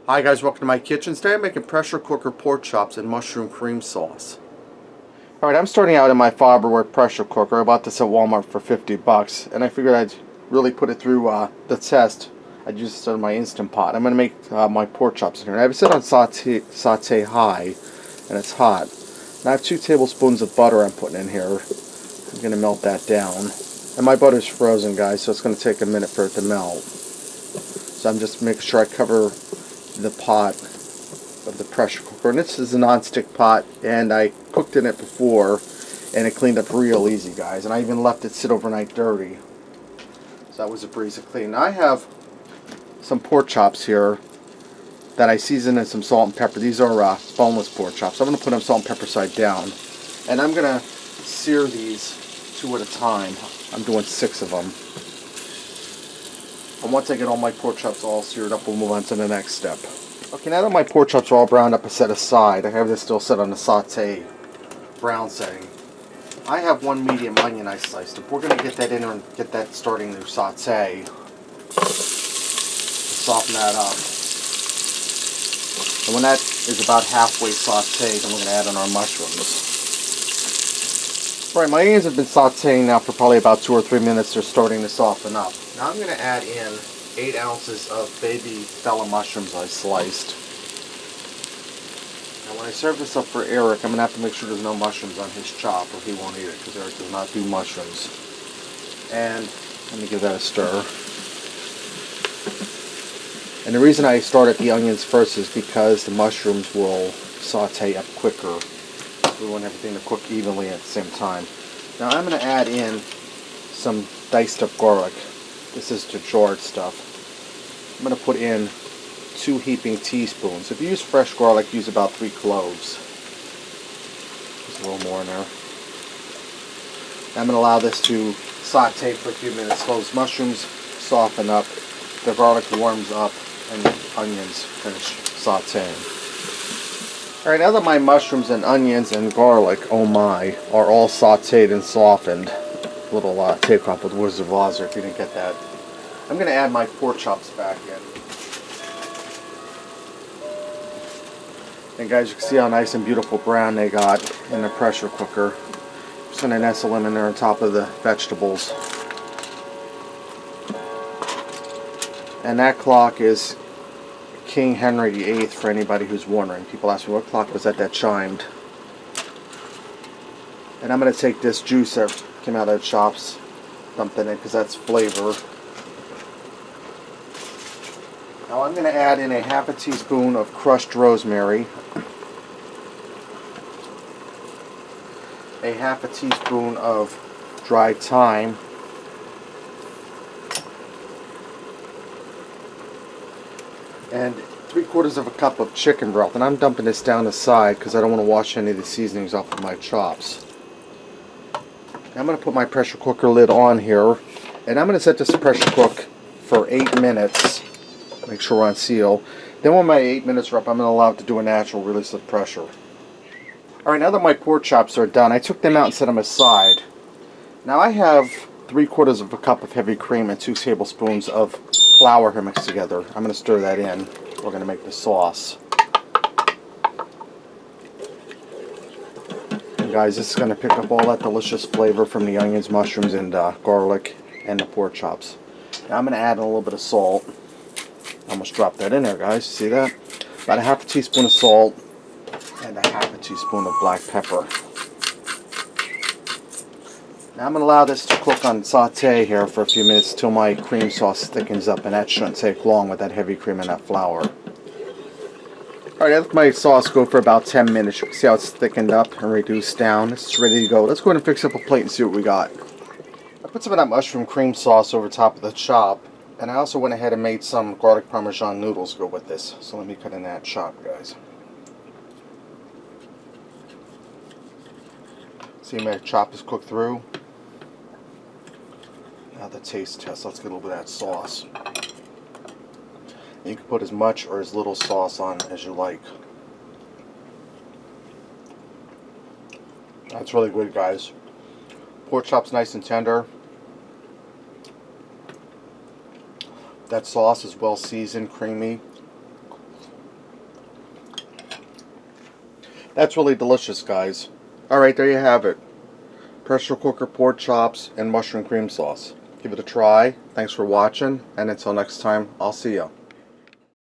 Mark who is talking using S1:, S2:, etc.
S1: Hi guys, welcome to my kitchen. Today I'm making pressure cooker pork chops and mushroom cream sauce. Alright, I'm starting out in my Farberware pressure cooker. I bought this at Walmart for 50 bucks, and I figured I'd really put it through the test. I'd use this on my Instant Pot. I'm going to make my pork chops in here. And I have it set on saute high, and it's hot. And I have 2 tablespoons of butter I'm putting in here. I'm going to melt that down. And my butter's frozen, guys, so it's going to take a minute for it to melt. So I'm just making sure I cover the pot of the pressure cooker, and this is a non-stick pot, and I cooked in it before and it cleaned up real easy, guys, and I even left it sit overnight dirty, so that was a breeze to clean. Now I have some pork chops here that I seasoned in some salt and pepper. These are boneless pork chops. I'm going to put them salt and pepper side down, and I'm going to sear these 2 at a time. I'm doing 6 of them. And once I get all my pork chops all seared up, we'll move on to the next step. Okay, now that my pork chops are all browned up and set aside, I have this still set on the saute brown setting. I have 1 medium onion I sliced up. We're going to get that in and get that starting to saute. Soften that up. And when that is about halfway sauteed, then we're going to add in our mushrooms. Alright, my onions have been sauteing now for probably about 2 or 3 minutes. They're starting to soften up. Now I'm going to add in 8 ounces of baby bella mushrooms I sliced. Now when I serve this up for Eric, I'm going to have to make sure there's no mushrooms on his chop or he won't eat it, because Eric does not do mushrooms. And let me give that a stir. And the reason I started the onions first is because the mushrooms will saute up quicker. We want everything to cook evenly at the same time. Now I'm going to add in some diced up garlic. This is the jarred stuff. I'm going to put in 2 heaping teaspoons. If you use fresh garlic, use about 3 cloves. Just a little more in there. I'm going to allow this to saute for a few minutes. Those mushrooms soften up, the garlic warms up, and the onions finish sauteing. Alright, now that my mushrooms and onions and garlic, oh my, are all sauteed and softened, little tape off with Wizard of Oz if you didn't get that, I'm going to add my pork chops back in. And guys, you can see how nice and beautiful brown they got in the pressure cooker. Just going to nestle them in there on top of the vegetables. And that clock is King Henry VIII, for anybody who's wondering. People ask me what clock was that chimed. And I'm going to take this juice that came out of the chops, dump it in because that's flavor. Now I'm going to add in a half a teaspoon of crushed rosemary, a half a teaspoon of dried thyme, and 3/4 of a cup of chicken broth. And I'm dumping this down the side because I don't want to wash any of the seasonings off of my chops. Now I'm going to put my pressure cooker lid on here, and I'm going to set this to pressure cook for 8 minutes. Make sure we're on seal. Then when my 8 minutes are up, I'm going to allow it to do a natural release of pressure. Alright, now that my pork chops are done, I took them out and set them aside. Now I have 3/4 of a cup of heavy cream and 2 tablespoons of flour here mixed together. I'm going to stir that in. We're going to make the sauce. And guys, this is going to pick up all that delicious flavor from the onions, mushrooms, and garlic and the pork chops. Now I'm going to add in a little bit of salt. I almost dropped that in there, guys. See that? About a half a teaspoon of salt and a half a teaspoon of black pepper. Now I'm going to allow this to cook on saute here for a few minutes till my cream sauce thickens up, and that shouldn't take long with that heavy cream and that flour. Alright, I let my sauce go for about 10 minutes. You can see how it's thickened up and reduced down. It's ready to go. Let's go ahead and fix up a plate and see what we got. I put some of that mushroom cream sauce over top of the chop, and I also went ahead and made some garlic parmesan noodles to go with this. So let me cut in that chop, guys. See, my chop is cooked through. Now the taste test. Let's get a little bit of that sauce. You can put as much or as little sauce on as you like. That's really good, guys. Pork chop's nice and tender. That sauce is well seasoned, creamy. That's really delicious, guys. Alright, there you have it. Pressure cooker pork chops and mushroom cream sauce. Give it a try. Thanks for watching, and until next time, I'll see ya.